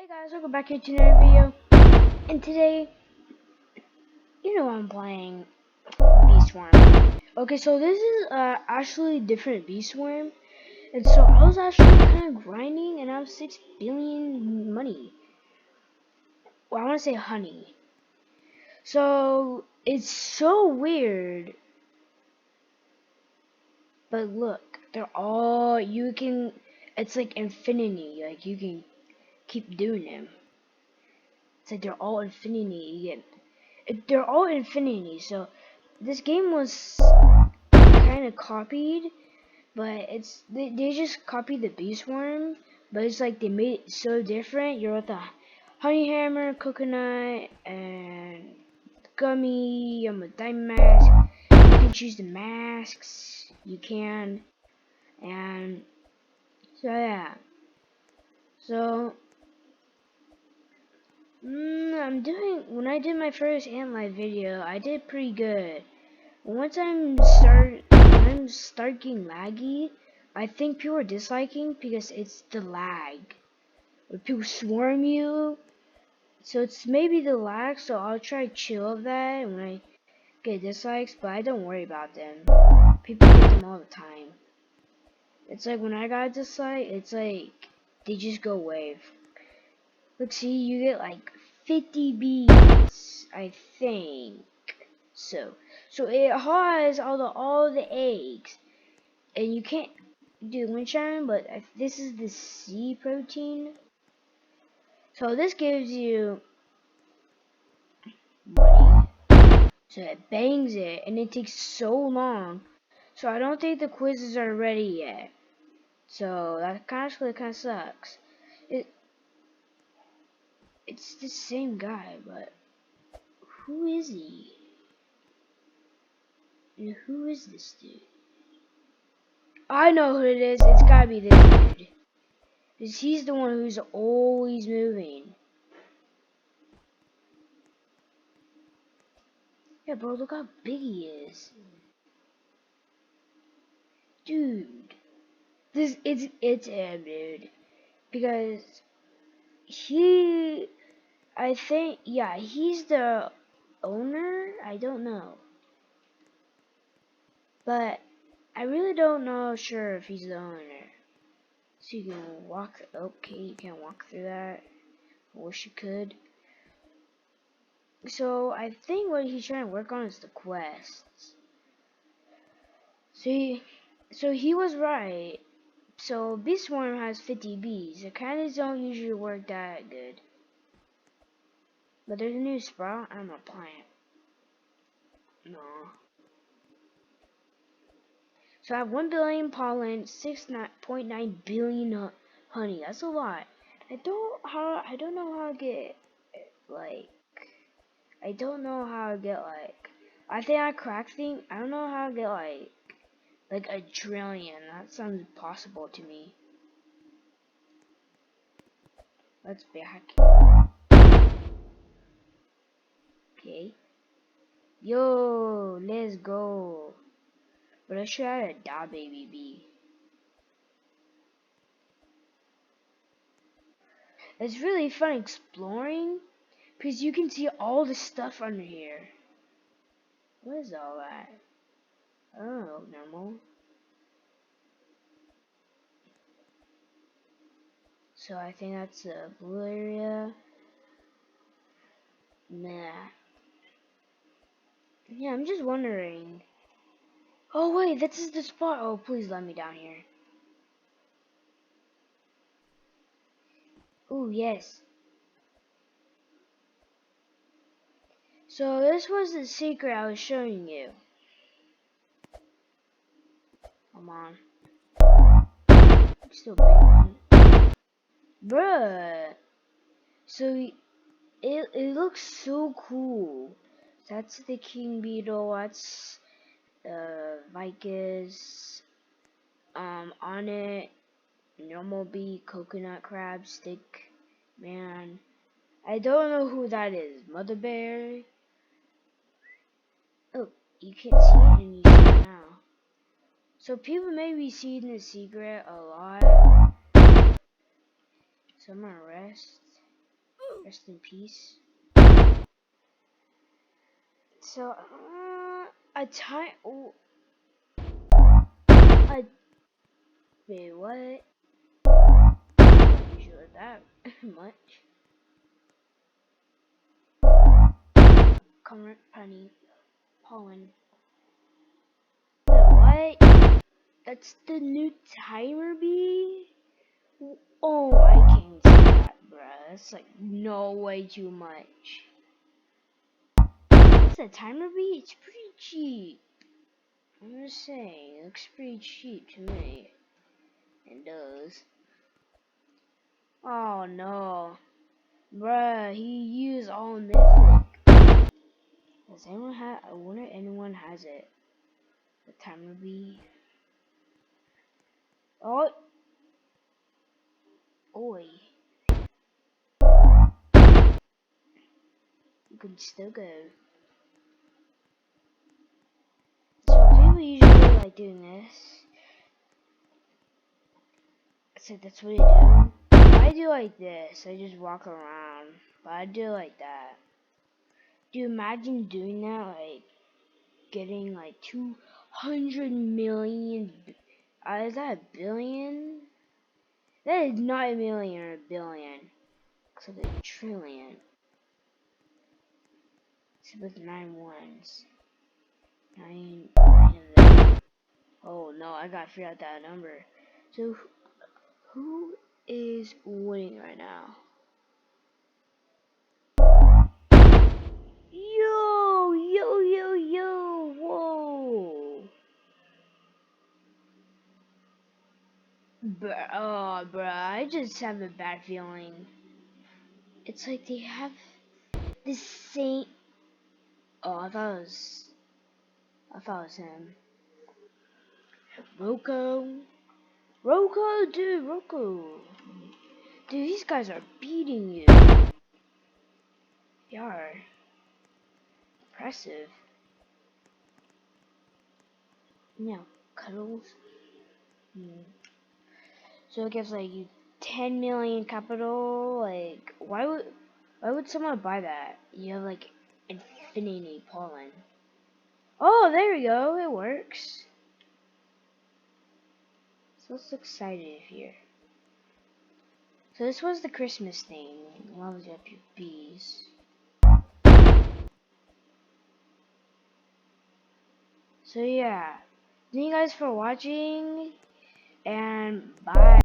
Guys, welcome back here to another video. And today, I'm playing Beast Swarm. Okay, so this is actually a different Beast Swarm. And so I was actually kind of grinding and I have 6 billion money. Well, I want to say honey. So it's so weird. But look, it's like infinity. Like you can keep doing them. It's like they're all infinity. They're all infinity. So this game was kind of copied, but they just copied the beast worm, but it's like they made it so different. You're with a honey hammer, coconut, and gummy. I'm a diamond mask. You can choose the masks. You can, and so yeah. So when I did my first ant life video, I did pretty good. Once when I'm start getting laggy, I think people are disliking because it's the lag. When people swarm you, so it's maybe the lag. So I'll try to chill of that when I get dislikes, but I don't worry about them. People get them all the time. It's like when I got a dislike, it's like they just go away. Look, see, you get like 50 bees, I think. So it has all the eggs, and you can't do wind chime, but this is the C protein. So this gives you money. So it bangs it, and it takes so long. So I don't think the quizzes are ready yet. So that kind of sucks. It's the same guy, but who is he? And who is this dude? I know who it is. It's gotta be this dude. Because he's the one who's always moving. Yeah, bro, look how big he is. Dude. It's him, dude. Because I think, yeah, he's the owner? I don't know. But I really don't know sure if he's the owner. So you can walk, okay, you can't walk through that. I wish you could. So I think what he's trying to work on is the quests. So he was right. So Beast Swarm has 50 bees. The candies don't usually work that good. But there's a new sprout. I'm a plant. No. So I have 1 billion pollen, 6.9 billion honey. That's a lot. I don't know how to get like. I don't know how to get like. I think I cracked thing. I don't know how to get like a trillion. That sounds impossible to me. Let's back. Okay. Yo, let's go. But I should have a da baby bee. It's really fun exploring because you can see all the stuff under here. What is all that? Oh, normal. So I think that's a blue area. Nah. Yeah, I'm just wondering. Oh wait, this is the spot. Oh, please let me down here. Ooh, yes. So this was the secret I was showing you. Come on. Still big one. Bruh. So it looks so cool. That's the king beetle. That's Vicus. On it, normal bee, coconut crab, stick, man. I don't know who that is. Mother bear. Oh, you can't see it and you see it now. So people may be seeing the secret a lot. So I'm gonna rest. Rest in peace. So, a time. Oh, a wait, what? I'm not usually that much. Current penny pollen. Wait, what? That's the new timer bee? Oh, I can't see that, bruh. That's like no way too much. What's a timer bee? It's pretty cheap. I'm just saying, it looks pretty cheap to me. It does. Oh no. Bruh, he used all mythic. Does anyone have, I wonder if anyone has it. The timer bee. Oh! Oi. You can still go. So people usually like doing this. So that's what I do. I do like this. I just walk around. But I do like that. Do you imagine doing that? Like, getting like 200 million. Is that a billion? That is not a million or a billion. It's like a trillion. It's with 9 ones. 9 of them. Oh no, I gotta figure out that number. So, who is winning right now? Yo, yo, yo, yo, whoa. Bruh, I just have a bad feeling. It's like they have the same. Oh, I thought it was him. Roko, dude, Roko. Dude, these guys are beating you. They are impressive. No, cuddles. So it gives like you 10 million capital. Like, why would someone buy that? You have like infinity pollen. Oh, there we go. It works. So let's look excited here. So this was the Christmas thing. Loves up your bees. So yeah, thank you guys for watching, and bye.